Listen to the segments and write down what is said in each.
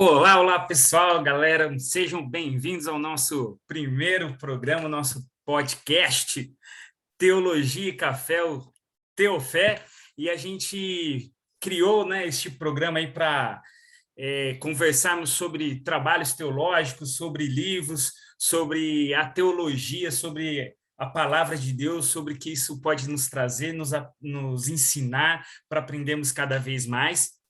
Olá, olá pessoal, galera, sejam bem-vindos ao nosso primeiro programa, nosso podcast Teologia e Café, o Teofé, e a gente criou, este programa aí para conversarmos sobre trabalhos teológicos, sobre livros, sobre a teologia, sobre a palavra de Deus, sobre o que isso pode nos trazer, nos ensinar para aprendermos cada vez mais.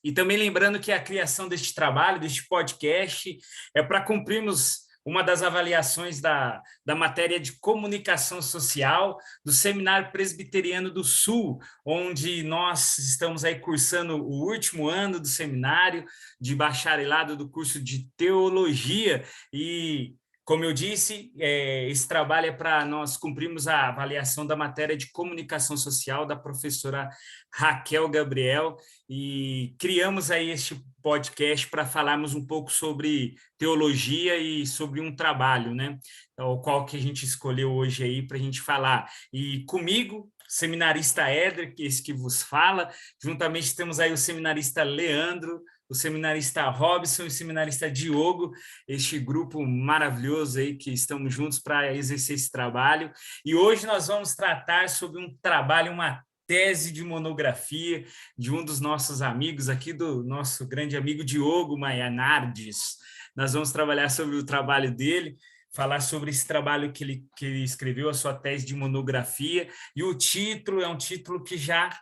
E também lembrando que a criação deste trabalho, deste podcast, é para cumprirmos uma das avaliações da matéria de comunicação social do Seminário Presbiteriano do Sul, onde nós estamos aí cursando o último ano do seminário de bacharelado do curso de teologia. E, como eu disse, esse trabalho é para nós cumprirmos a avaliação da matéria de comunicação social da professora Raquel Gabriel, e criamos aí este podcast para falarmos um pouco sobre teologia e sobre um trabalho, né? O qual que a gente escolheu hoje aí para a gente falar. E comigo, seminarista Éder, que é esse que vos fala, juntamente temos aí o seminarista Leandro, o seminarista Robson e o seminarista Diogo, este grupo maravilhoso aí que estamos juntos para exercer esse trabalho. E hoje nós vamos tratar sobre um trabalho, uma tese de monografia de um dos nossos amigos aqui, do nosso grande amigo Diogo Maianardes. Nós vamos trabalhar sobre o trabalho dele, falar sobre esse trabalho que ele escreveu, a sua tese de monografia, e o título é um título que já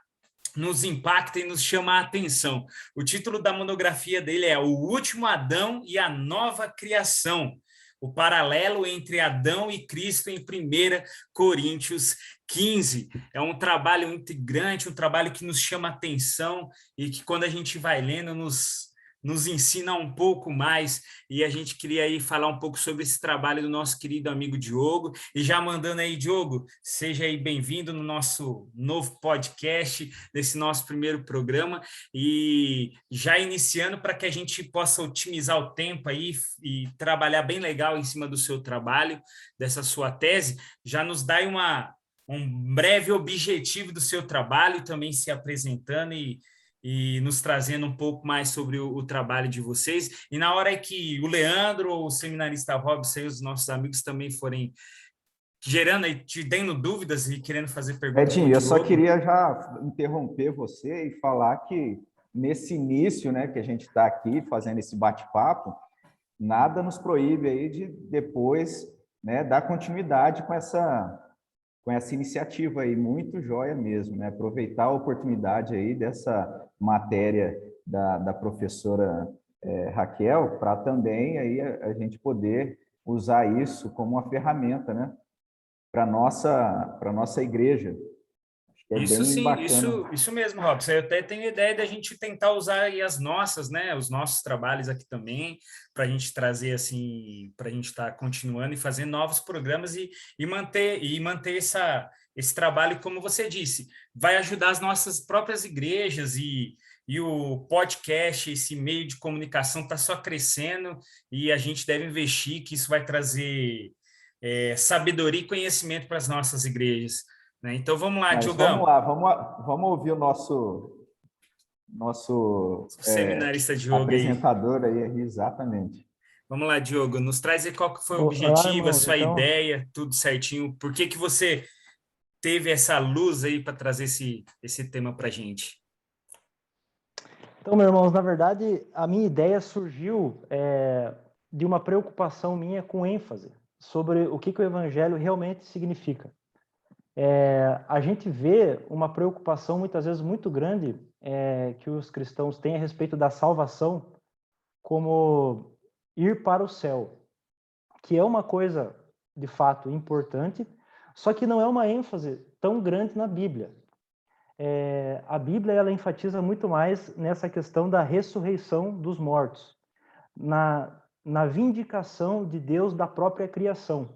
nos impacta e nos chama a atenção. O título da monografia dele é O Último Adão e a Nova Criação, o paralelo entre Adão e Cristo em 1 Coríntios 15. É um trabalho integrante, um trabalho que nos chama a atenção e que, quando a gente vai lendo, nos ensina um pouco mais, e a gente queria aí falar um pouco sobre esse trabalho do nosso querido amigo Diogo, e já mandando aí, Diogo, seja aí bem-vindo no nosso novo podcast, nesse nosso primeiro programa, e já iniciando para que a gente possa otimizar o tempo aí e trabalhar bem legal em cima do seu trabalho, dessa sua tese, já nos dá aí um breve objetivo do seu trabalho, também se apresentando e nos trazendo um pouco mais sobre o trabalho de vocês. E na hora que o Leandro, o seminarista Robson e os nossos amigos também forem gerando e te dando dúvidas e querendo fazer perguntas para o Edinho, eu só Diogo. queria já interromper você e falar que nesse início, né, que a gente está aqui fazendo esse bate-papo, nada nos proíbe aí de depois, né, dar continuidade com essa iniciativa aí, muito joia mesmo, né? Aproveitar a oportunidade aí dessa matéria da professora Raquel, para também aí a gente poder usar isso como uma ferramenta, né? Para nossa igreja. Acho que é Isso bem sim, bacana. isso mesmo, Robson. Eu até tenho ideia de a gente tentar usar aí as nossas, né, os nossos trabalhos aqui também, para a gente trazer assim, para a gente estar continuando e fazendo novos programas e manter esse trabalho, como você disse, vai ajudar as nossas próprias igrejas e o podcast, esse meio de comunicação está só crescendo e a gente deve investir, que isso vai trazer sabedoria e conhecimento para as nossas igrejas, né? Então vamos lá, Mas vamos Diogão. lá, vamos ouvir o nosso O seminarista Diogo aí. apresentador aí, exatamente. Vamos lá, Diogo, nos traz aí qual que foi o Olá, objetivo, a irmãos. sua Então, ideia, tudo certinho. Por que você teve essa luz aí para trazer esse tema para a gente? meus irmãos, na verdade, a minha ideia surgiu de uma preocupação minha com ênfase sobre o que o Evangelho realmente significa. A gente vê uma preocupação muitas vezes muito grande que os cristãos têm a respeito da salvação como ir para o céu, que é uma coisa de fato importante, só que não é uma ênfase tão grande na Bíblia. A Bíblia ela enfatiza muito mais nessa questão da ressurreição dos mortos, na vindicação de Deus da própria criação.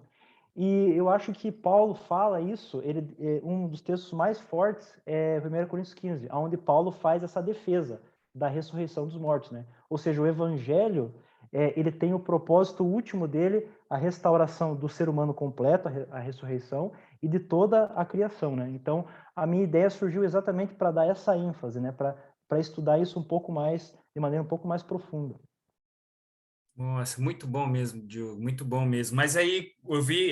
E eu acho que Paulo fala isso, um dos textos mais fortes é 1 Coríntios 15, onde Paulo faz essa defesa da ressurreição dos mortos, né? Ou seja, o Evangelho ele tem o propósito último dele, a restauração do ser humano completo, a ressurreição, e de toda a criação, né? Então, a minha ideia surgiu exatamente para dar essa ênfase, né? Para estudar isso um pouco mais, de maneira um pouco mais profunda. Nossa, muito bom mesmo, Diogo, muito bom mesmo. Mas aí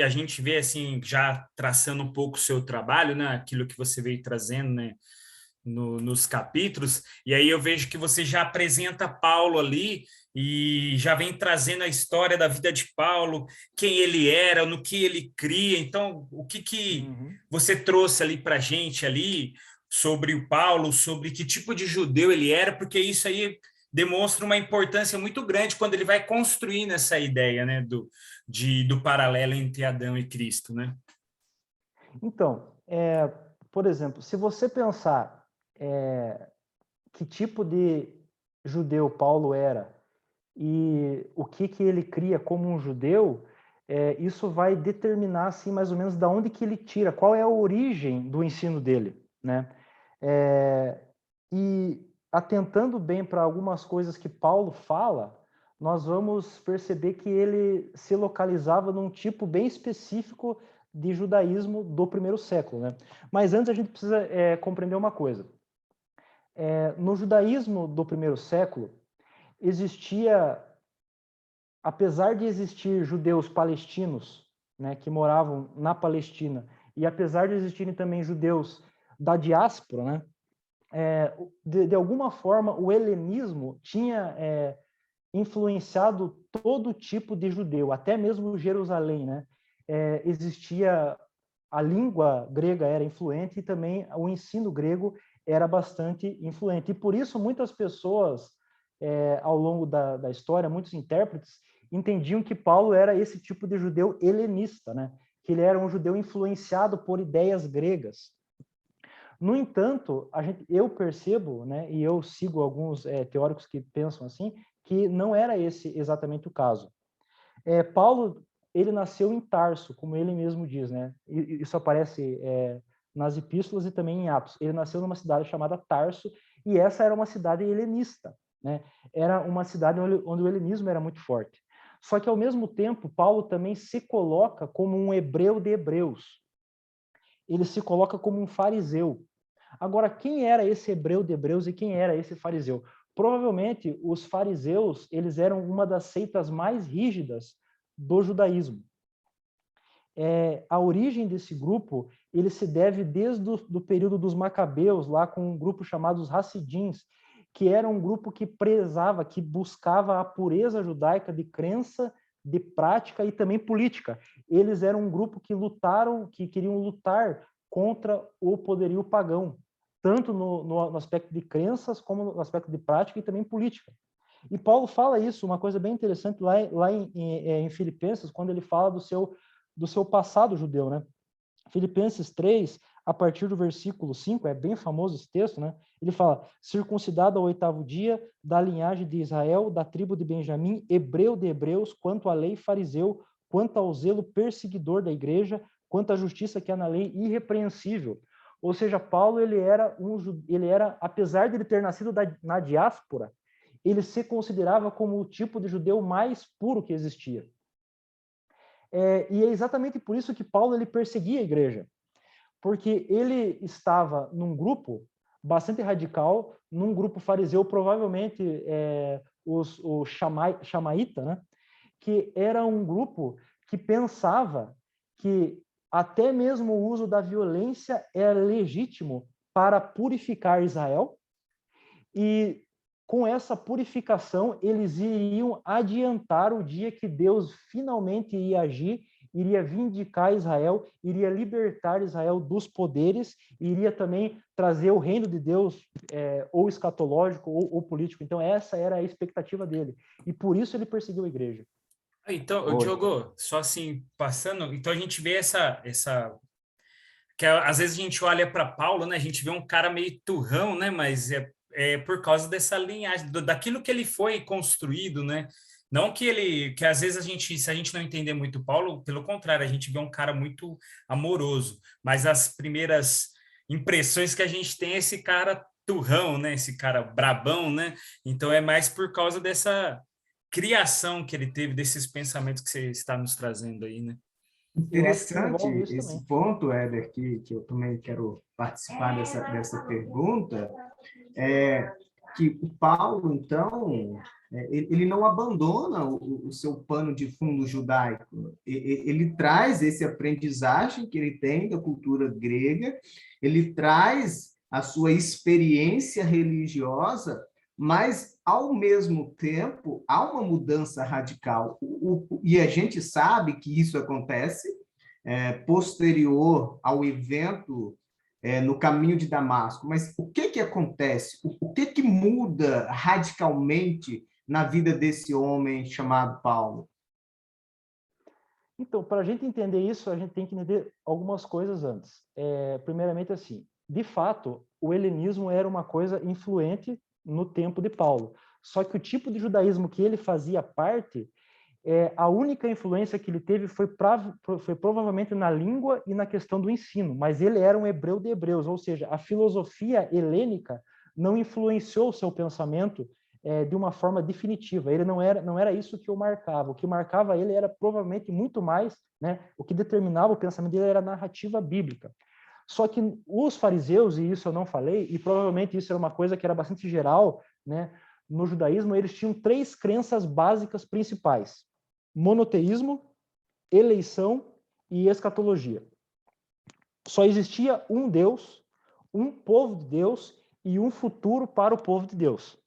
a gente vê assim, já traçando um pouco o seu trabalho, né? Aquilo que você veio trazendo, né? Nos capítulos, e aí eu vejo que você já apresenta Paulo ali e já vem trazendo a história da vida de Paulo, quem ele era, no que ele cria. Então, o que Uhum. você trouxe ali para a gente ali sobre o Paulo, sobre que tipo de judeu ele era, porque isso aí demonstra uma importância muito grande quando ele vai construindo essa ideia, né, do paralelo entre Adão e Cristo, né? Então, por exemplo, se você pensar que tipo de judeu Paulo era e o que ele cria como um judeu, isso vai determinar assim mais ou menos da onde que ele tira, qual é a origem do ensino dele, né? E atentando bem para algumas coisas que Paulo fala, nós vamos perceber que ele se localizava num tipo bem específico de judaísmo do primeiro século, né? Mas antes a gente precisa compreender uma coisa. No judaísmo do primeiro século, existia, apesar de existir judeus palestinos, né, que moravam na Palestina, e apesar de existirem também judeus da diáspora, né, de alguma forma o helenismo tinha influenciado todo tipo de judeu, até mesmo Jerusalém, né? Existia a língua grega era influente e também o ensino grego era bastante influente. E por isso muitas pessoas, ao longo da história, muitos intérpretes, entendiam que Paulo era esse tipo de judeu helenista, né? Que ele era um judeu influenciado por ideias gregas. No entanto, eu percebo, né, e eu sigo alguns teóricos que pensam assim, que não era esse exatamente o caso. Paulo, ele nasceu em Tarso, como ele mesmo diz, né? Isso aparece nas epístolas e também em Atos. Ele nasceu numa cidade chamada Tarso, e essa era uma cidade helenista, né? Era uma cidade onde o helenismo era muito forte. Só que, ao mesmo tempo, Paulo também se coloca como um hebreu de hebreus. Ele se coloca como um fariseu. Agora, quem era esse hebreu de hebreus e quem era esse fariseu? Provavelmente, os fariseus, eles eram uma das seitas mais rígidas do judaísmo. A origem desse grupo, ele se deve desde o período dos macabeus, lá com um grupo chamado os Hassidins, que era um grupo que prezava, que buscava a pureza judaica de crença, de prática e também política. Eles eram um grupo que lutaram, que queriam lutar contra o poderio pagão, tanto no aspecto de crenças, como no aspecto de prática e também política. E Paulo fala isso, uma coisa bem interessante, lá em Filipenses, quando ele fala do seu passado judeu, né? Filipenses 3, a partir do versículo 5, é bem famoso esse texto, né? Ele fala, circuncidado ao 8º dia, da linhagem de Israel, da tribo de Benjamim, hebreu de hebreus, quanto à lei fariseu, quanto ao zelo perseguidor da igreja, quanto à justiça que há na lei, irrepreensível. Ou seja, Paulo, ele era, apesar de ele ter nascido na diáspora, ele se considerava como o tipo de judeu mais puro que existia. E é exatamente por isso que Paulo ele perseguia a igreja, porque ele estava num grupo bastante radical, num grupo fariseu, provavelmente o Chamaíta, né? Que era um grupo que pensava que até mesmo o uso da violência era legítimo para purificar Israel, e com essa purificação, eles iriam adiantar o dia que Deus finalmente ia agir, iria vindicar Israel, iria libertar Israel dos poderes, iria também trazer o reino de Deus, ou escatológico ou político. Então, essa era a expectativa dele. E por isso ele perseguiu a igreja. Então, Oi. Diogo, só assim, passando, então a gente vê essa que às vezes a gente olha para Paulo, né? A gente vê um cara meio turrão, né? Mas é por causa dessa linhagem, daquilo que ele foi construído, né? Não que às vezes se a gente não entender muito Paulo, pelo contrário, a gente vê um cara muito amoroso, mas as primeiras impressões que a gente tem é esse cara turrão, né? Esse cara brabão, né? Então é mais por causa dessa criação que ele teve, desses pensamentos que você está nos trazendo aí, né? Eu acho que Interessante envolve isso esse também. ponto, Éder, que eu também quero participar dessa pergunta. É, que o Paulo, então, ele não abandona o seu pano de fundo judaico. Ele traz esse aprendizagem que ele tem da cultura grega, ele traz a sua experiência religiosa, mas, ao mesmo tempo, há uma mudança radical. E a gente sabe que isso acontece posterior ao evento no caminho de Damasco. Mas o que acontece? O que muda radicalmente na vida desse homem chamado Paulo? Então, para a gente entender isso, a gente tem que entender algumas coisas antes. Primeiramente, assim, de fato, o helenismo era uma coisa influente no tempo de Paulo. Só que o tipo de judaísmo que ele fazia parte, a única influência que ele teve foi provavelmente na língua e na questão do ensino, mas ele era um hebreu de hebreus, ou seja, a filosofia helênica não influenciou o seu pensamento de uma forma definitiva. Ele não era isso que o marcava. O que marcava ele era provavelmente muito mais, né? O que determinava o pensamento dele era a narrativa bíblica. Só que os fariseus, e isso eu não falei, e provavelmente isso era uma coisa que era bastante geral, né? No judaísmo, eles tinham 3 crenças básicas principais: monoteísmo, eleição e escatologia. Só existia um Deus, um povo de Deus e um futuro para o povo de Deus.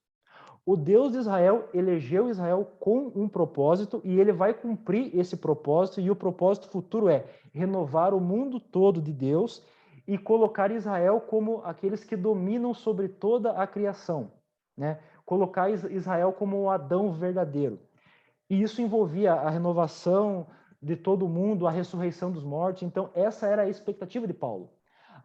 O Deus de Israel elegeu Israel com um propósito e ele vai cumprir esse propósito, e o propósito futuro é renovar o mundo todo de Deus e colocar Israel como aqueles que dominam sobre toda a criação, né? Colocar Israel como o Adão verdadeiro. E isso envolvia a renovação de todo mundo, a ressurreição dos mortos. Então, essa era a expectativa de Paulo.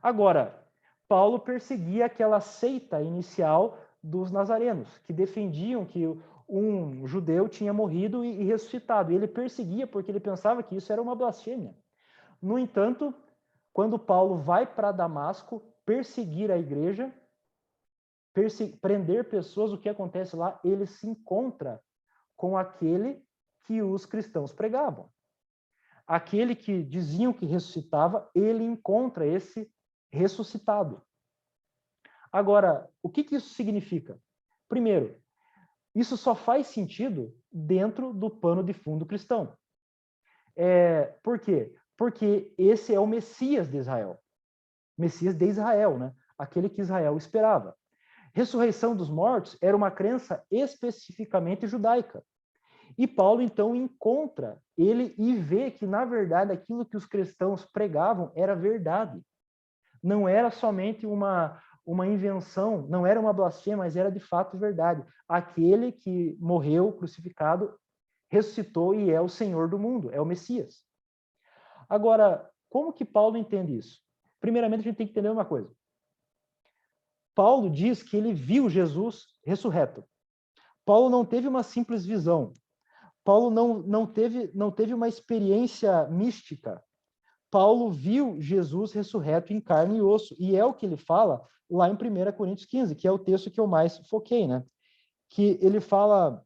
Agora, Paulo perseguia aquela seita inicial dos nazarenos, que defendiam que um judeu tinha morrido e ressuscitado. E ele perseguia porque ele pensava que isso era uma blasfêmia. No entanto, quando Paulo vai para Damasco perseguir a igreja, prender pessoas, o que acontece lá? Ele se encontra com aquele que os cristãos pregavam. Aquele que diziam que ressuscitava, ele encontra esse ressuscitado. Agora, o que isso significa? Primeiro, isso só faz sentido dentro do pano de fundo cristão. Por quê? Porque esse é o Messias de Israel. Messias de Israel, né? Aquele que Israel esperava. Ressurreição dos mortos era uma crença especificamente judaica. E Paulo, então, encontra ele e vê que, na verdade, aquilo que os cristãos pregavam era verdade. Não era somente uma invenção, não era uma blasfêmia, mas era de fato verdade. Aquele que morreu crucificado, ressuscitou e é o Senhor do mundo, é o Messias. Agora, como que Paulo entende isso? Primeiramente, a gente tem que entender uma coisa. Paulo diz que ele viu Jesus ressurreto. Paulo não teve uma simples visão. Paulo não teve uma experiência mística. Paulo viu Jesus ressurreto em carne e osso. E é o que ele fala lá em 1 Coríntios 15, que é o texto que eu mais foquei, né? Que ele fala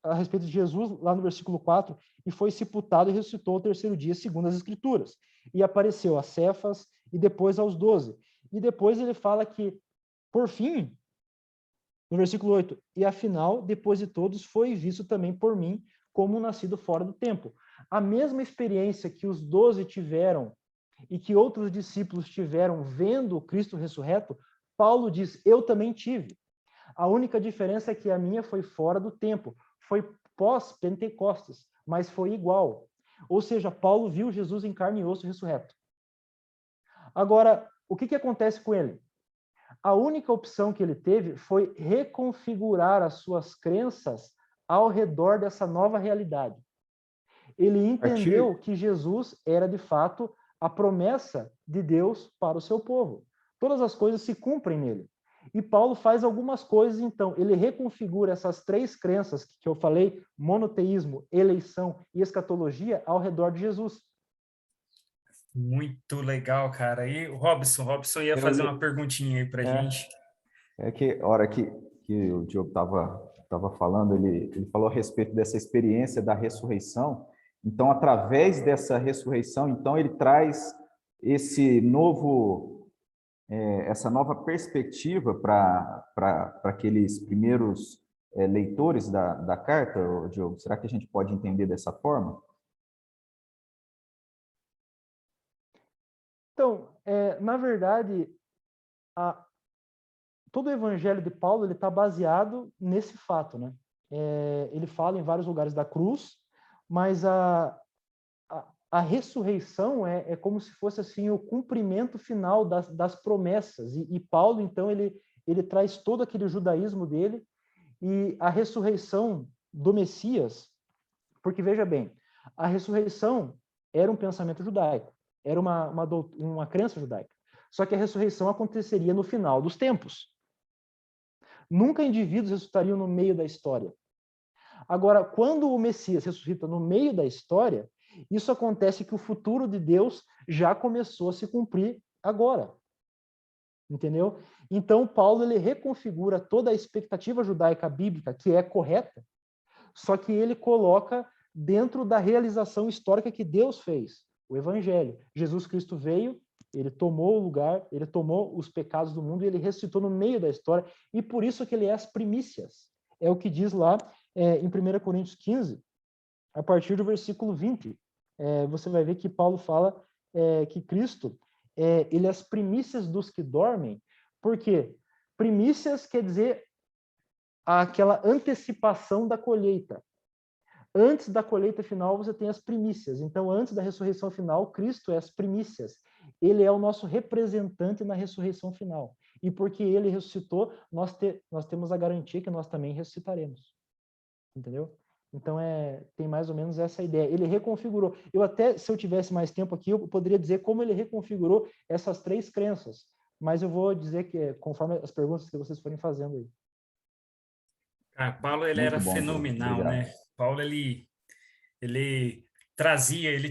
a respeito de Jesus, lá no versículo 4, e foi sepultado e ressuscitou ao 3º dia, segundo as Escrituras. E apareceu a Cefas e depois aos 12. E depois ele fala que, por fim, no versículo 8, e afinal, depois de todos, foi visto também por mim como nascido fora do tempo. A mesma experiência que os 12 tiveram e que outros discípulos tiveram vendo o Cristo ressurreto, Paulo diz, eu também tive. A única diferença é que a minha foi fora do tempo, foi pós-Pentecostes, mas foi igual. Ou seja, Paulo viu Jesus em carne e osso ressurreto. Agora, o que acontece com ele? A única opção que ele teve foi reconfigurar as suas crenças ao redor dessa nova realidade. Ele entendeu que Jesus era, de fato, a promessa de Deus para o seu povo. Todas as coisas se cumprem nele. E Paulo faz algumas coisas, então. Ele reconfigura essas 3 crenças que eu falei, monoteísmo, eleição e escatologia, ao redor de Jesus. Muito legal, cara. E o Robson ia fazer uma perguntinha aí para gente. Que a hora que o Diogo estava falando, ele falou a respeito dessa experiência da ressurreição. Então, através dessa ressurreição, então ele traz esse novo essa nova perspectiva para aqueles primeiros leitores da carta, Diogo? Será que a gente pode entender dessa forma? Então, na verdade, todo o evangelho de Paulo ele está baseado nesse fato, né? Ele fala em vários lugares da cruz, mas a ressurreição é como se fosse assim o cumprimento final das promessas. E Paulo, então, ele traz todo aquele judaísmo dele e a ressurreição do Messias, porque veja bem, a ressurreição era um pensamento judaico, era uma crença judaica. Só que a ressurreição aconteceria no final dos tempos. Nunca indivíduos ressuscitariam no meio da história. Agora, quando o Messias ressuscita no meio da história, isso acontece que o futuro de Deus já começou a se cumprir agora. Entendeu? Então, Paulo ele reconfigura toda a expectativa judaica bíblica, que é correta, só que ele coloca dentro da realização histórica que Deus fez, o Evangelho. Jesus Cristo veio, ele tomou o lugar, ele tomou os pecados do mundo e ele ressuscitou no meio da história, e por isso que ele é as primícias. É o que diz lá em 1 Coríntios 15, a partir do versículo 20. Você vai ver que Paulo fala que Cristo, ele é as primícias dos que dormem. Por quê? Primícias quer dizer aquela antecipação da colheita. Antes da colheita final, você tem as primícias. Então, antes da ressurreição final, Cristo é as primícias. Ele é o nosso representante na ressurreição final. E porque ele ressuscitou, nós temos a garantia que nós também ressuscitaremos. Entendeu? Então, tem mais ou menos essa ideia. Ele reconfigurou. Se eu tivesse mais tempo aqui, eu poderia dizer como ele reconfigurou essas três crenças. Mas eu vou dizer que conforme as perguntas que vocês forem fazendo aí. Paulo, ele Muito era bom, Diogo. fenomenal, Obrigado. né? Paulo, ele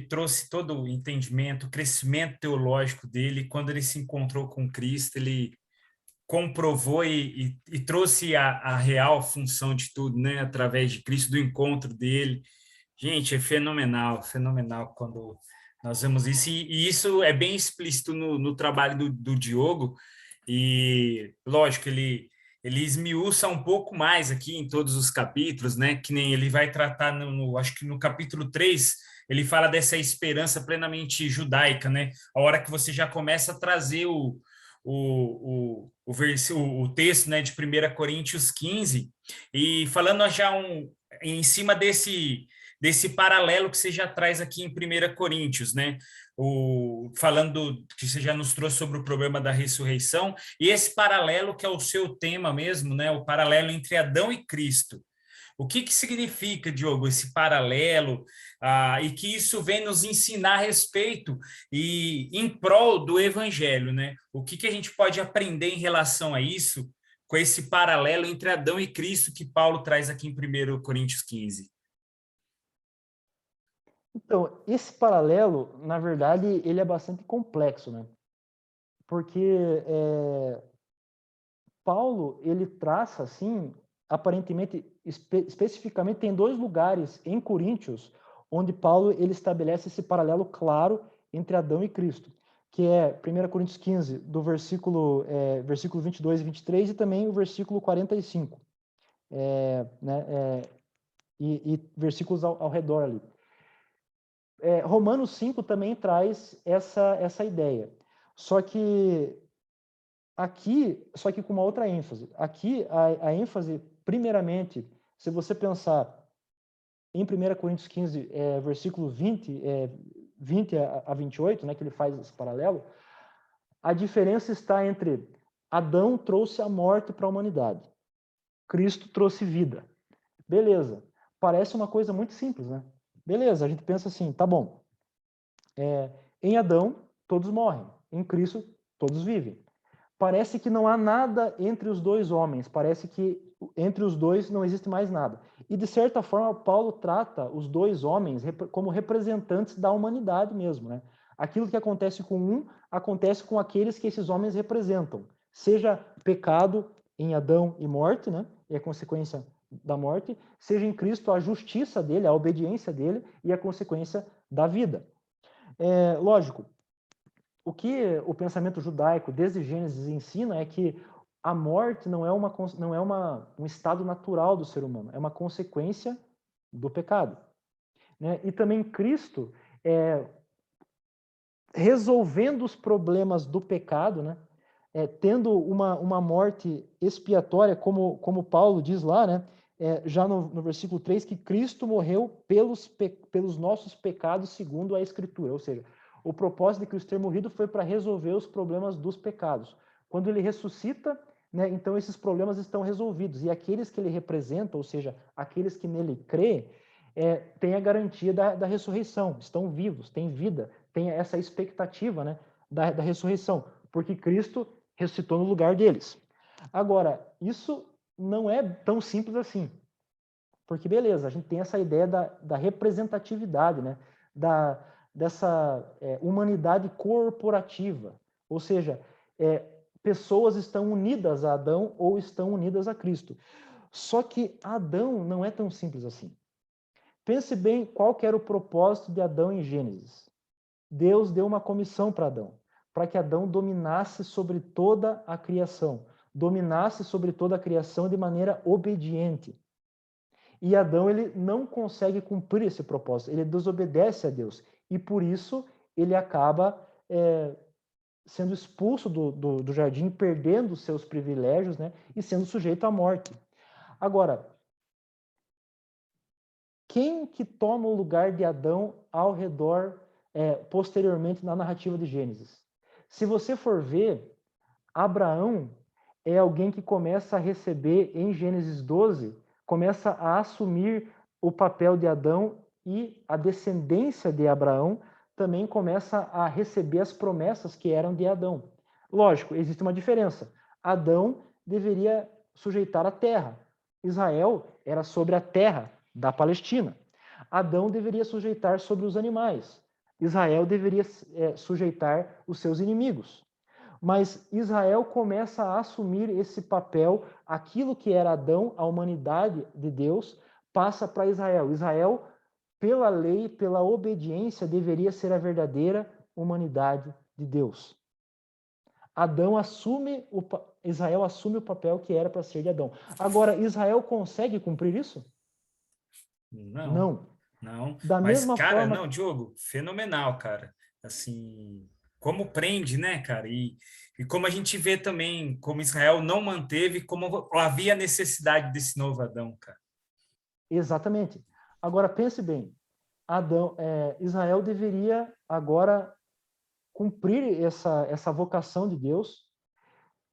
trouxe todo o entendimento, o crescimento teológico dele. Quando ele se encontrou com Cristo, ele comprovou e trouxe a real função de tudo, né? Através de Cristo, do encontro dele. Gente, é fenomenal, fenomenal quando nós vemos isso. E isso é bem explícito no trabalho do Diogo. E, lógico, ele esmiuça um pouco mais aqui em todos os capítulos, né? Que nem ele vai tratar, acho que no capítulo 3, ele fala dessa esperança plenamente judaica, né? A hora que você já começa a trazer o texto, né, de 1 Coríntios 15, e falando já em cima desse paralelo que você já traz aqui em 1 Coríntios, né? Falando que você já nos trouxe sobre o problema da ressurreição, e esse paralelo que é o seu tema mesmo, né? O paralelo entre Adão e Cristo. O que significa, Diogo, esse paralelo, e que isso vem nos ensinar a respeito e em prol do Evangelho, né? O que a gente pode aprender em relação a isso, com esse paralelo entre Adão e Cristo que Paulo traz aqui em 1 Coríntios 15? Então, esse paralelo, na verdade, ele é bastante complexo, né? Porque Paulo, ele traça, assim, aparentemente, especificamente, tem 2 lugares em Coríntios onde Paulo ele estabelece esse paralelo claro entre Adão e Cristo, que é 1 Coríntios 15, do versículo 22 e 23, e também o versículo 45, e versículos ao redor ali. Romanos 5 também traz essa ideia. Só que com uma outra ênfase. Aqui, a ênfase, primeiramente, se você pensar em 1 Coríntios 15, versículo 20 a 28, né, que ele faz esse paralelo, a diferença está entre Adão trouxe a morte para a humanidade, Cristo trouxe vida. Beleza. Parece uma coisa muito simples, né? Beleza, a gente pensa assim, tá bom. Em Adão, todos morrem. Em Cristo, todos vivem. Parece que não há nada entre os dois homens. Parece que entre os dois não existe mais nada. E, de certa forma, Paulo trata os dois homens como representantes da humanidade mesmo, né? Aquilo que acontece com um, acontece com aqueles que esses homens representam. Seja pecado em Adão e morte, né? E a consequência da morte, seja em Cristo a justiça dele, a obediência dele e a consequência da vida. Lógico, o que o pensamento judaico desde Gênesis ensina é que a morte não é um estado natural do ser humano, é uma consequência do pecado, né? E também Cristo, resolvendo os problemas do pecado, né? Tendo uma morte expiatória, como Paulo diz lá, né? Já no versículo 3, que Cristo morreu pelos nossos pecados segundo a Escritura. Ou seja, o propósito de Cristo ter morrido foi para resolver os problemas dos pecados. Quando ele ressuscita, né, então esses problemas estão resolvidos. E aqueles que ele representa, ou seja, aqueles que nele crê, têm a garantia da ressurreição, estão vivos, têm vida, têm essa expectativa, né, da ressurreição, porque Cristo ressuscitou no lugar deles. Agora, isso não é tão simples assim. Porque, beleza, a gente tem essa ideia da representatividade, né? Dessa humanidade corporativa. Ou seja, pessoas estão unidas a Adão ou estão unidas a Cristo. Só que Adão não é tão simples assim. Pense bem qual que era o propósito de Adão em Gênesis. Deus deu uma comissão para Adão, para que Adão dominasse sobre toda a criação, dominasse sobre toda a criação de maneira obediente. E Adão, ele não consegue cumprir esse propósito, ele desobedece a Deus, e por isso ele acaba sendo expulso do jardim, perdendo os seus privilégios, né, e sendo sujeito à morte. Agora, quem que toma o lugar de Adão ao redor, posteriormente na narrativa de Gênesis? Se você for ver, Abraão é alguém que começa a receber, em Gênesis 12, começa a assumir o papel de Adão, e a descendência de Abraão também começa a receber as promessas que eram de Adão. Lógico, existe uma diferença. Adão deveria sujeitar a terra. Israel era sobre a terra da Palestina. Adão deveria sujeitar sobre os animais. Israel deveria sujeitar os seus inimigos. Mas Israel começa a assumir esse papel, aquilo que era Adão, a humanidade de Deus, passa para Israel. Israel, pela lei, pela obediência, deveria ser a verdadeira humanidade de Deus. Israel assume o papel que era para ser de Adão. Agora, Israel consegue cumprir isso? Não. Não. Da Mas, mesma cara, forma... não, Diogo, fenomenal, cara. Assim, como prende, né, cara? E como a gente vê também, como Israel não manteve, como havia necessidade desse novo Adão, cara. Exatamente. Agora, pense bem. Israel deveria agora cumprir essa vocação de Deus,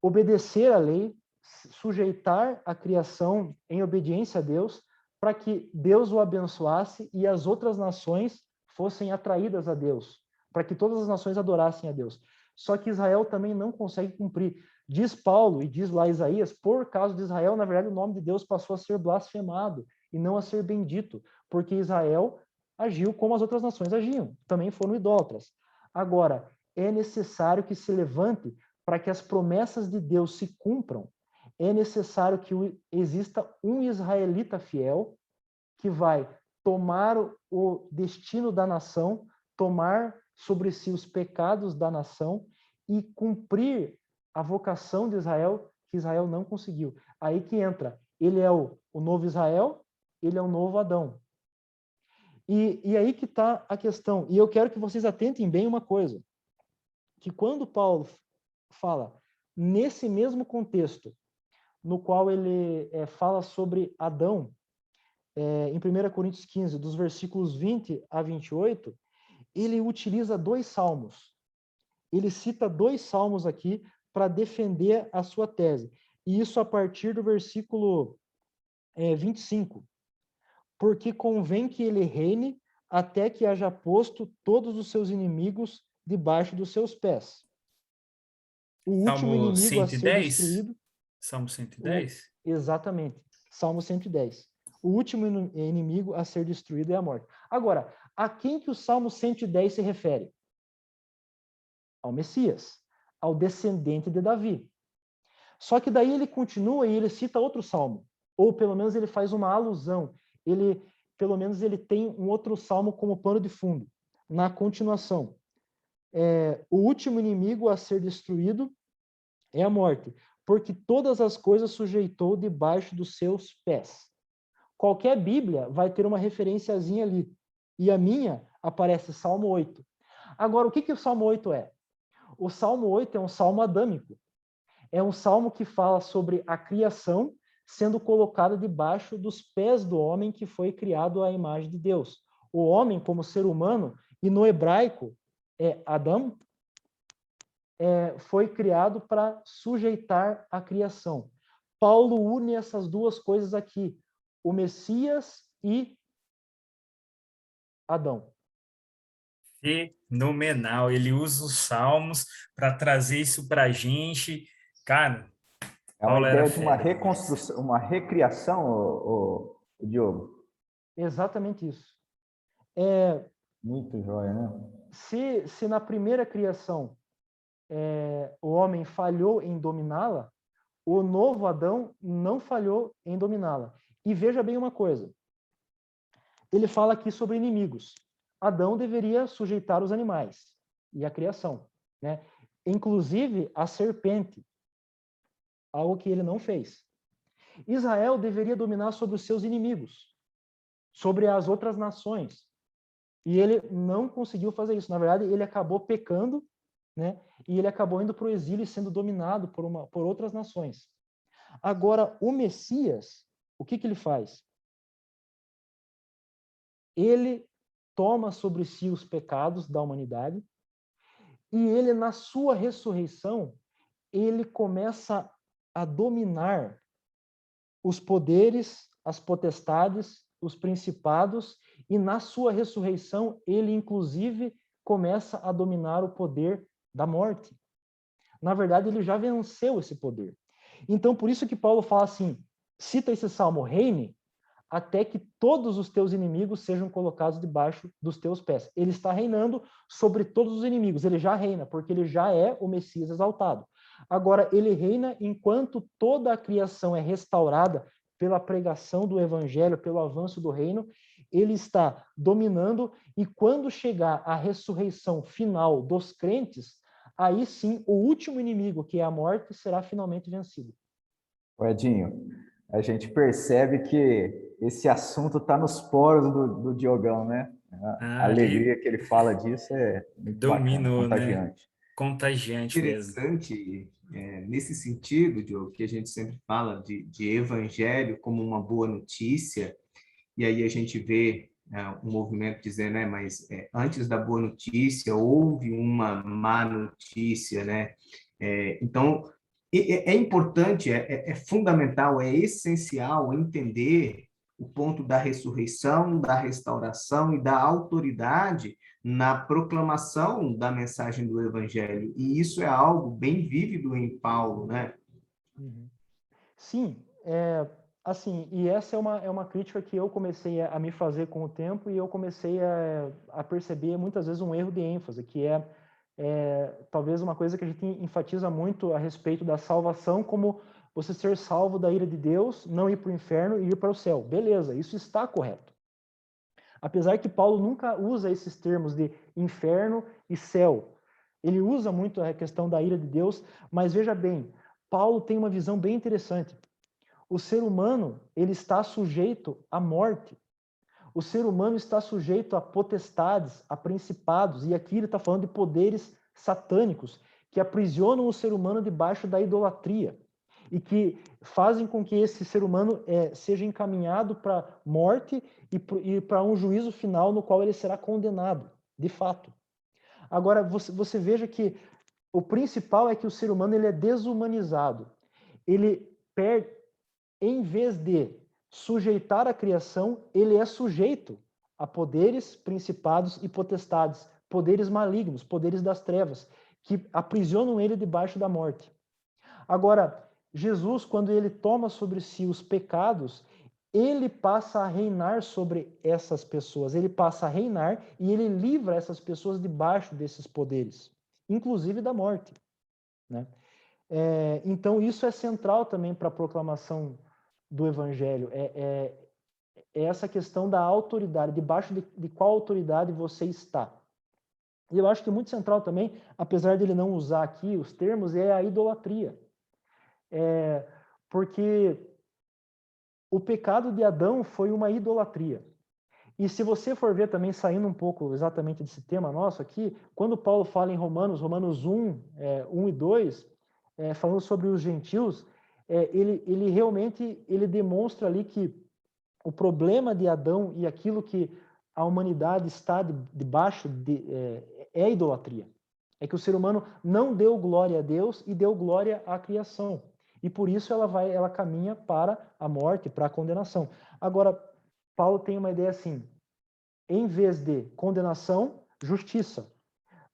obedecer à lei, sujeitar a criação em obediência a Deus, para que Deus o abençoasse e as outras nações fossem atraídas a Deus, para que todas as nações adorassem a Deus. Só que Israel também não consegue cumprir. Diz Paulo e diz lá Isaías, por causa de Israel, na verdade, o nome de Deus passou a ser blasfemado e não a ser bendito, porque Israel agiu como as outras nações agiam, também foram idólatras. Agora, é necessário que se levante para que as promessas de Deus se cumpram. É necessário que exista um israelita fiel que vai tomar o destino da nação, tomar sobre si os pecados da nação e cumprir a vocação de Israel, que Israel não conseguiu. Aí que entra, ele é o novo Israel, ele é o novo Adão. E aí que está a questão. E eu quero que vocês atentem bem uma coisa, que quando Paulo fala nesse mesmo contexto, no qual ele fala sobre Adão, em 1 Coríntios 15, dos versículos 20 a 28, ele utiliza 2 salmos. Ele cita 2 salmos aqui para defender a sua tese. E isso a partir do versículo 25. Porque convém que ele reine até que haja posto todos os seus inimigos debaixo dos seus pés. O último Salmo inimigo a ser 110? destruído... Salmo 110? Exatamente. Salmo 110. O último inimigo a ser destruído é a morte. Agora, a quem que o Salmo 110 se refere? Ao Messias, ao descendente de Davi. Só que daí ele continua e ele cita outro salmo, ou pelo menos ele faz uma alusão. Pelo menos ele tem um outro salmo como pano de fundo, na continuação. o último inimigo a ser destruído é a morte, porque todas as coisas sujeitou debaixo dos seus pés. Qualquer Bíblia vai ter uma referenciazinha ali. E a minha aparece Salmo 8. Agora, o que o Salmo 8 é? O Salmo 8 é um salmo adâmico. É um salmo que fala sobre a criação sendo colocada debaixo dos pés do homem que foi criado à imagem de Deus. O homem, como ser humano, e no hebraico, Adão, foi criado para sujeitar a criação. Paulo une essas duas coisas aqui, o Messias e Adão. Fenomenal. Ele usa os salmos para trazer isso para a gente. Cara, É uma Paulo era ideia de uma fera demais. reconstrução, uma recriação, o Diogo. Exatamente isso. Muito jóia, né? Se na primeira criação o homem falhou em dominá-la, o novo Adão não falhou em dominá-la. E veja bem uma coisa. Ele fala aqui sobre inimigos. Adão deveria sujeitar os animais e a criação, né? Inclusive a serpente, algo que ele não fez. Israel deveria dominar sobre os seus inimigos, sobre as outras nações. E ele não conseguiu fazer isso. Na verdade, ele acabou pecando, né? E ele acabou indo para o exílio e sendo dominado por outras nações. Agora, o Messias, o que ele faz? Ele toma sobre si os pecados da humanidade e ele, na sua ressurreição, ele começa a dominar os poderes, as potestades, os principados, e na sua ressurreição ele, inclusive, começa a dominar o poder da morte. Na verdade, ele já venceu esse poder. Então, por isso que Paulo fala assim, cita esse salmo, reine, até que todos os teus inimigos sejam colocados debaixo dos teus pés. Ele está reinando sobre todos os inimigos, ele já reina, porque ele já é o Messias exaltado. Agora, ele reina enquanto toda a criação é restaurada pela pregação do evangelho, pelo avanço do reino, ele está dominando, e quando chegar a ressurreição final dos crentes, aí sim, o último inimigo, que é a morte, será finalmente vencido. Edinho, a gente percebe que esse assunto está nos poros do Diogão, né? A Ali alegria que ele fala disso é muito bacana, dominou, né? contagiante. Contagiante mesmo. Interessante, nesse sentido, Diogo, que a gente sempre fala de evangelho como uma boa notícia, e aí a gente vê um movimento dizendo, né, mas antes da boa notícia houve uma má notícia, né? Então, é importante, é fundamental, é essencial entender o ponto da ressurreição, da restauração e da autoridade na proclamação da mensagem do Evangelho. E isso é algo bem vívido em Paulo, né? Uhum. Sim, assim, e essa é uma crítica que eu comecei a me fazer com o tempo, e eu comecei a perceber muitas vezes um erro de ênfase, que talvez uma coisa que a gente enfatiza muito a respeito da salvação, como você ser salvo da ira de Deus, não ir para o inferno e ir para o céu. Beleza, isso está correto. Apesar que Paulo nunca usa esses termos de inferno e céu. Ele usa muito a questão da ira de Deus, mas veja bem, Paulo tem uma visão bem interessante. O ser humano, ele está sujeito à morte. O ser humano está sujeito a potestades, a principados, e aqui ele está falando de poderes satânicos que aprisionam o ser humano debaixo da idolatria e que fazem com que esse ser humano seja encaminhado para morte e para um juízo final no qual ele será condenado, de fato. Agora, você veja que o principal é que o ser humano ele é desumanizado. Ele perde, em vez de sujeitar a criação, ele é sujeito a poderes, principados e potestades, poderes malignos, poderes das trevas, que aprisionam ele debaixo da morte. Agora, Jesus, quando ele toma sobre si os pecados, ele passa a reinar sobre essas pessoas, ele passa a reinar e ele livra essas pessoas debaixo desses poderes, inclusive da morte, né? Então, isso é central também para a proclamação do Evangelho, é essa questão da autoridade, debaixo de qual autoridade você está. E eu acho que muito central também, apesar de ele não usar aqui os termos, é a idolatria. Porque o pecado de Adão foi uma idolatria. E se você for ver também, saindo um pouco exatamente desse tema nosso aqui, quando Paulo fala em Romanos 1, 1 e 2, falando sobre os gentios, ele realmente ele demonstra ali que o problema de Adão e aquilo que a humanidade está debaixo é a idolatria. É que o ser humano não deu glória a Deus e deu glória à criação. E por isso ela caminha para a morte, para a condenação. Agora, Paulo tem uma ideia assim, em vez de condenação, justiça.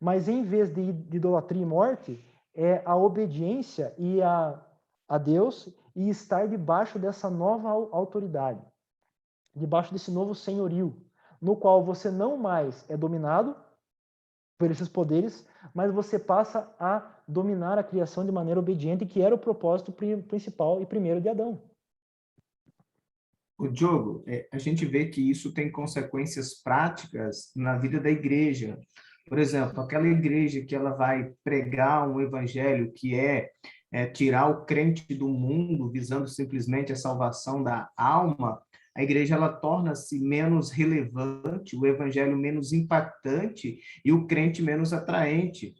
Mas em vez de idolatria e morte, é a obediência a Deus e estar debaixo dessa nova autoridade, debaixo desse novo senhorio, no qual você não mais é dominado por esses poderes, mas você passa a dominar a criação de maneira obediente, que era o propósito principal e primeiro de Adão. O Diogo, a gente vê que isso tem consequências práticas na vida da igreja. Por exemplo, aquela igreja que ela vai pregar um evangelho que é tirar o crente do mundo, visando simplesmente a salvação da alma, a igreja ela torna-se menos relevante, o evangelho menos impactante e o crente menos atraente.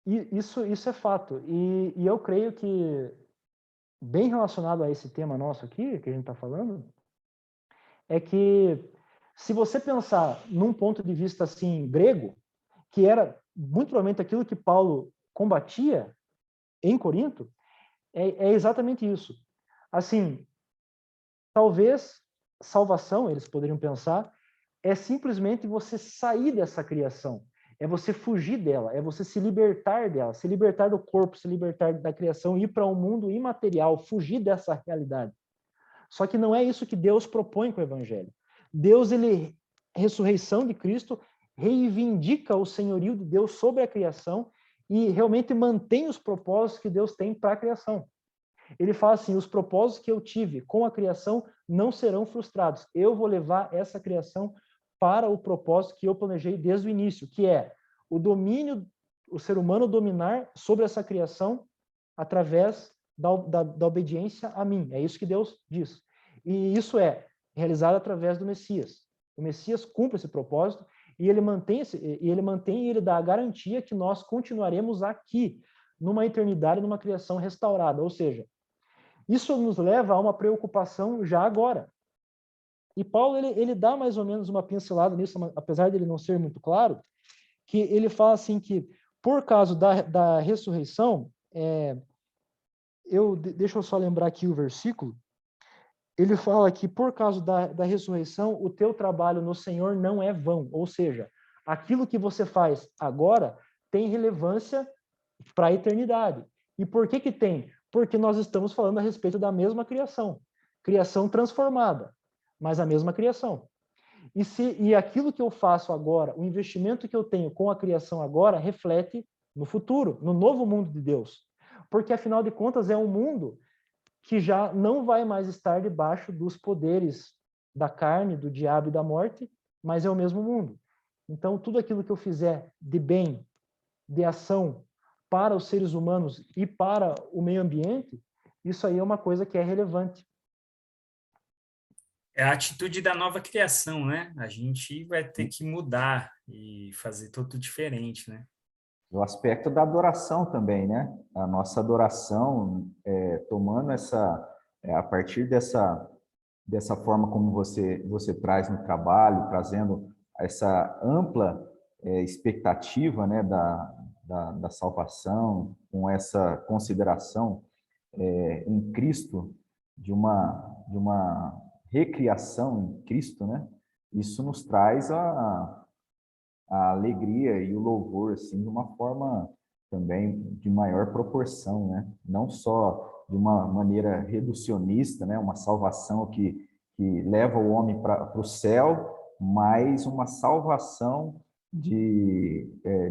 E isso é fato. E eu creio que, bem relacionado a esse tema nosso aqui, que a gente está falando, é que se você pensar num ponto de vista assim grego, que era muito provavelmente aquilo que Paulo combatia em Corinto, é exatamente isso. Assim, talvez salvação, eles poderiam pensar, é simplesmente você sair dessa criação, é você fugir dela, é você se libertar dela, se libertar do corpo, se libertar da criação, ir para um mundo imaterial, fugir dessa realidade. Só que não é isso que Deus propõe com o evangelho. Deus, a ressurreição de Cristo, reivindica o senhorio de Deus sobre a criação e realmente mantém os propósitos que Deus tem para a criação. Ele fala assim, os propósitos que eu tive com a criação não serão frustrados. Eu vou levar essa criação para o propósito que eu planejei desde o início, que é o domínio, o ser humano dominar sobre essa criação através da obediência a mim. É isso que Deus diz. E isso é realizado através do Messias. O Messias cumpre esse propósito e ele mantém e ele dá a garantia que nós continuaremos aqui numa eternidade, numa criação restaurada. Ou seja, isso nos leva a uma preocupação já agora. E Paulo ele dá mais ou menos uma pincelada nisso, apesar de ele não ser muito claro, que ele fala assim que por causa da ressurreição, deixa eu só lembrar aqui o versículo, ele fala que por causa da ressurreição, o teu trabalho no Senhor não é vão, ou seja, aquilo que você faz agora tem relevância para a eternidade. E por que tem? Porque nós estamos falando a respeito da mesma criação transformada, mas a mesma criação. E aquilo que eu faço agora, o investimento que eu tenho com a criação agora, reflete no futuro, no novo mundo de Deus. Porque, afinal de contas, é um mundo que já não vai mais estar debaixo dos poderes da carne, do diabo e da morte, mas é o mesmo mundo. Então, tudo aquilo que eu fizer de bem, de ação para os seres humanos e para o meio ambiente, isso aí é uma coisa que é relevante. É a atitude da nova criação, né? A gente vai ter que mudar e fazer tudo diferente, né? O aspecto da adoração também, né? A nossa adoração, tomando a partir dessa forma como você traz no trabalho, trazendo essa ampla expectativa, né, da salvação, com essa consideração em Cristo, de uma recriação em Cristo, né? Isso nos traz a alegria e o louvor, assim, de uma forma também de maior proporção, né? Não só de uma maneira reducionista, né? Uma salvação que leva o homem para o céu, mas uma salvação de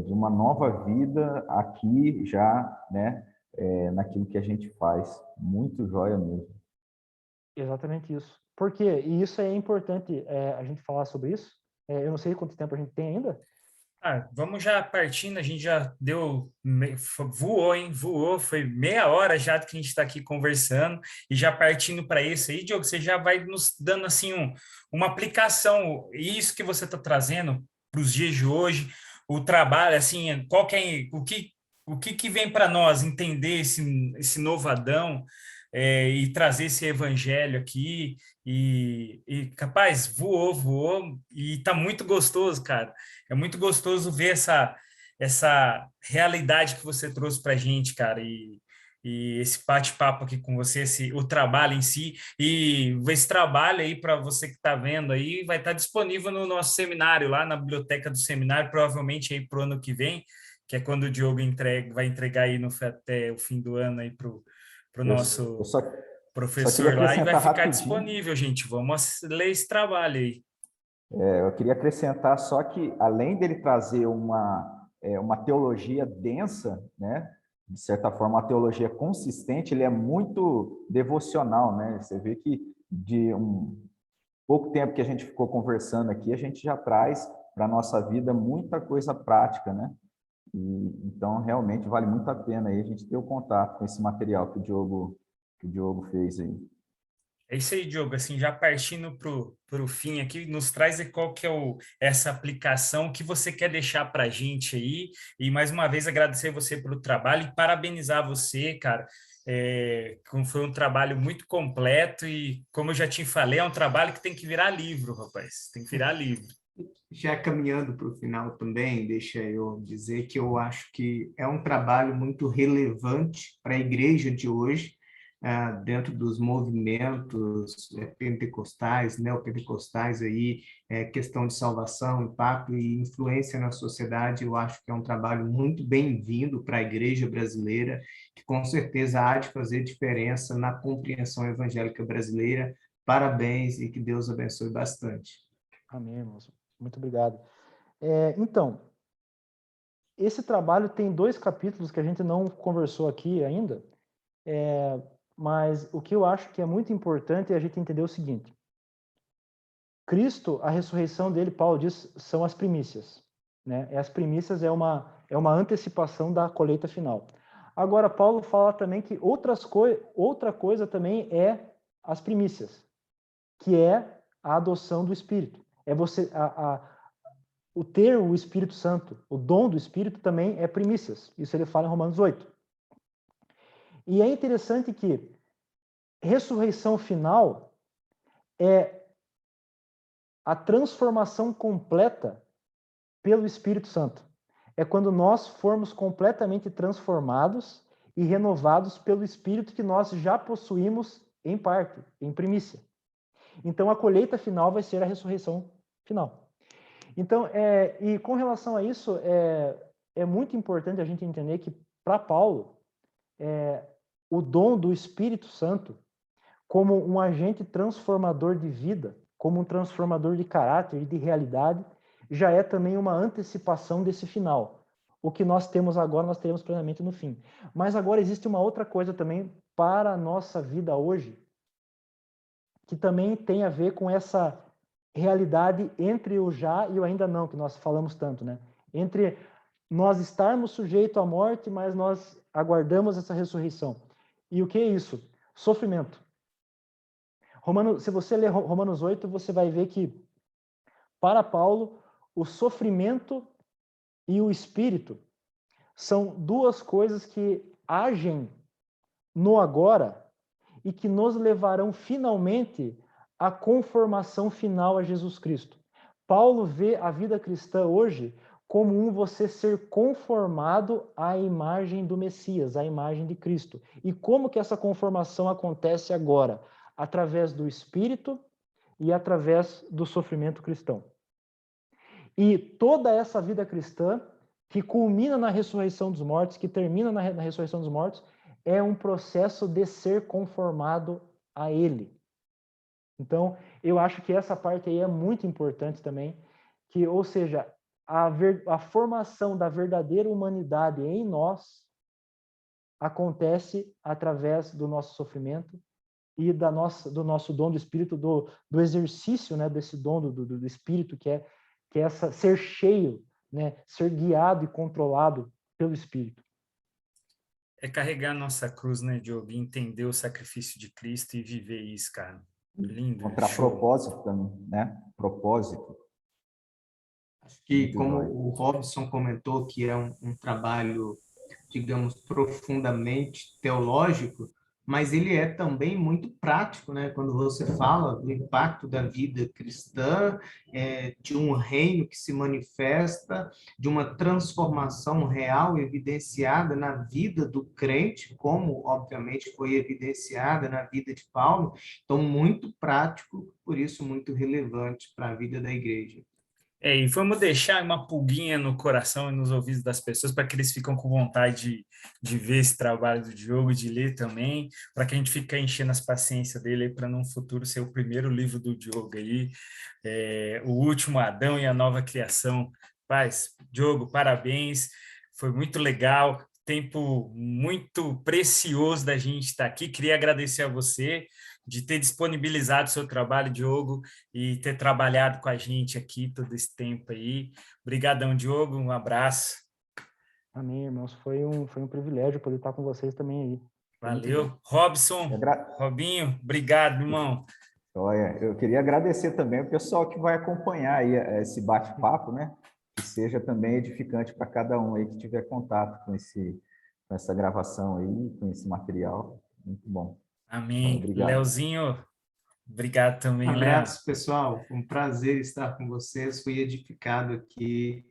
uma nova vida aqui já, né? Naquilo que a gente faz. Muito joia mesmo. Exatamente isso. Por quê? E isso é importante a gente falar sobre isso, Eu não sei quanto tempo a gente tem ainda. Vamos já partindo, a gente já voou, hein? Voou, foi meia hora já que a gente está aqui conversando, e já partindo para isso aí, Diogo, você já vai nos dando assim uma aplicação, isso que você está trazendo para os dias de hoje, o trabalho, assim, qual que é, o que vem para nós entender esse novo Adão, e trazer esse evangelho aqui, capaz, voou, e tá muito gostoso, cara. É muito gostoso ver essa realidade que você trouxe para a gente, cara, e esse bate-papo aqui com você, o trabalho em si, e esse trabalho aí, para você que está vendo aí, vai estar disponível no nosso seminário, lá na biblioteca do seminário, provavelmente aí para o ano que vem, que é quando o Diogo vai entregar aí até o fim do ano aí para o Eu nosso só queria professor lá, e vai acrescentar ficar rapidinho. disponível, gente. Vamos ler esse trabalho aí. Eu queria acrescentar só que, além dele trazer uma teologia densa, né? De certa forma, uma teologia consistente, ele é muito devocional, né? Você vê que de um pouco tempo que a gente ficou conversando aqui, a gente já traz para a nossa vida muita coisa prática, né? Então, realmente, vale muito a pena aí a gente ter o contato com esse material que o Diogo fez aí. É isso aí, Diogo. Assim, já partindo para o fim aqui, nos traz aí qual que é essa aplicação que você quer deixar para a gente aí. E mais uma vez agradecer você pelo trabalho e parabenizar você, cara. Foi um trabalho muito completo e, como eu já te falei, é um trabalho que tem que virar livro, rapaz. Tem que virar livro. Já caminhando para o final também, deixa eu dizer que eu acho que é um trabalho muito relevante para a igreja de hoje, dentro dos movimentos pentecostais, neopentecostais, aí, questão de salvação, impacto e influência na sociedade. Eu acho que é um trabalho muito bem-vindo para a igreja brasileira, que com certeza há de fazer diferença na compreensão evangélica brasileira. Parabéns e que Deus abençoe bastante. Amém, irmãos. Muito obrigado. Então, esse trabalho tem 2 capítulos que a gente não conversou aqui ainda, mas o que eu acho que é muito importante é a gente entender o seguinte: Cristo, a ressurreição dele, Paulo diz, são as primícias, né? As primícias é uma antecipação da colheita final. Agora, Paulo fala também que outra coisa também é as primícias, que é a adoção do Espírito. É você o ter o Espírito Santo, o dom do Espírito também é primícias. Isso ele fala em Romanos 8. E é interessante que ressurreição final é a transformação completa pelo Espírito Santo. É quando nós formos completamente transformados e renovados pelo Espírito que nós já possuímos em parte, em primícia. Então a colheita final vai ser a ressurreição final. Então, e com relação a isso, é muito importante a gente entender que, para Paulo, o dom do Espírito Santo, como um agente transformador de vida, como um transformador de caráter e de realidade, já é também uma antecipação desse final. O que nós temos agora, nós teremos plenamente no fim. Mas agora existe uma outra coisa também para a nossa vida hoje, que também tem a ver com essa realidade entre o já e o ainda não, que nós falamos tanto, né? Entre nós estarmos sujeitos à morte, mas nós aguardamos essa ressurreição. E o que é isso? Sofrimento. Se você ler Romanos 8, você vai ver que, para Paulo, o sofrimento e o espírito são 2 coisas que agem no agora e que nos levarão finalmente à conformação final a Jesus Cristo. Paulo vê a vida cristã hoje como você ser conformado à imagem do Messias, à imagem de Cristo. E como que essa conformação acontece agora? Através do Espírito e através do sofrimento cristão. E toda essa vida cristã, que culmina na ressurreição dos mortos, que termina na ressurreição dos mortos, é um processo de ser conformado a Ele. Então, eu acho que essa parte aí é muito importante também, que, ou seja, a formação da verdadeira humanidade em nós acontece através do nosso sofrimento e do nosso dom do Espírito, do exercício, né, desse dom do Espírito, que é que é ser cheio, né? Ser guiado e controlado pelo Espírito. É carregar a nossa cruz, né, Diogo? E entender o sacrifício de Cristo e viver isso, cara. Lindo, Encontrar show. propósito também, né? Propósito. Acho que, Muito como jóia. o Robson comentou, que é um trabalho, digamos, profundamente teológico, mas ele é também muito prático, né? Quando você fala do impacto da vida cristã, de um reino que se manifesta, de uma transformação real evidenciada na vida do crente, como, obviamente, foi evidenciada na vida de Paulo. Então, muito prático, por isso, muito relevante para a vida da igreja. E vamos deixar uma pulguinha no coração e nos ouvidos das pessoas para que eles ficam com vontade de ver esse trabalho do Diogo, de ler também, para que a gente fique enchendo as paciências dele para no futuro ser o primeiro livro do Diogo aí, o último Adão e a nova criação. Paz, Diogo, parabéns, foi muito legal, tempo muito precioso da gente estar aqui. Queria agradecer a você de ter disponibilizado o seu trabalho, Diogo, e ter trabalhado com a gente aqui todo esse tempo aí. Obrigadão, Diogo, um abraço. Amém, irmãos. Foi um privilégio poder estar com vocês também aí. Valeu. Robson, Robinho, obrigado, irmão. Olha, eu queria agradecer também o pessoal que vai acompanhar aí esse bate-papo, né? Que seja também edificante para cada um aí que tiver contato com essa gravação aí, com esse material. Muito bom. Amém. Obrigado. Leozinho, obrigado também, Um Léo. abraço, pessoal. Foi um prazer estar com vocês. Fui edificado aqui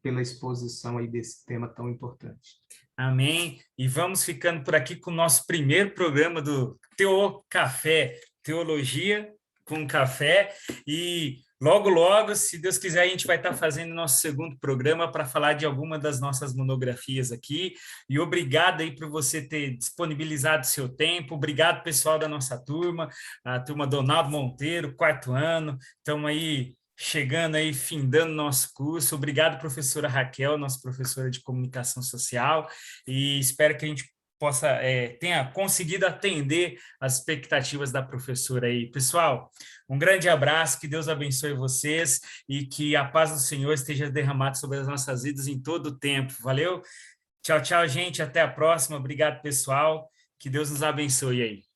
pela exposição aí desse tema tão importante. Amém. E vamos ficando por aqui com o nosso primeiro programa do Teo Café, Teologia com Café. E logo, logo, se Deus quiser, a gente vai estar fazendo nosso segundo programa para falar de alguma das nossas monografias aqui. E obrigado aí por você ter disponibilizado seu tempo. Obrigado, pessoal da nossa turma, a turma Donaldo Monteiro, 4º ano. Estamos aí chegando aí, findando nosso curso. Obrigado, professora Raquel, nossa professora de comunicação social, e espero que a gente tenha conseguido atender as expectativas da professora aí. Pessoal, um grande abraço, que Deus abençoe vocês e que a paz do Senhor esteja derramada sobre as nossas vidas em todo o tempo. Valeu? Tchau, tchau, gente. Até a próxima. Obrigado, pessoal. Que Deus nos abençoe aí.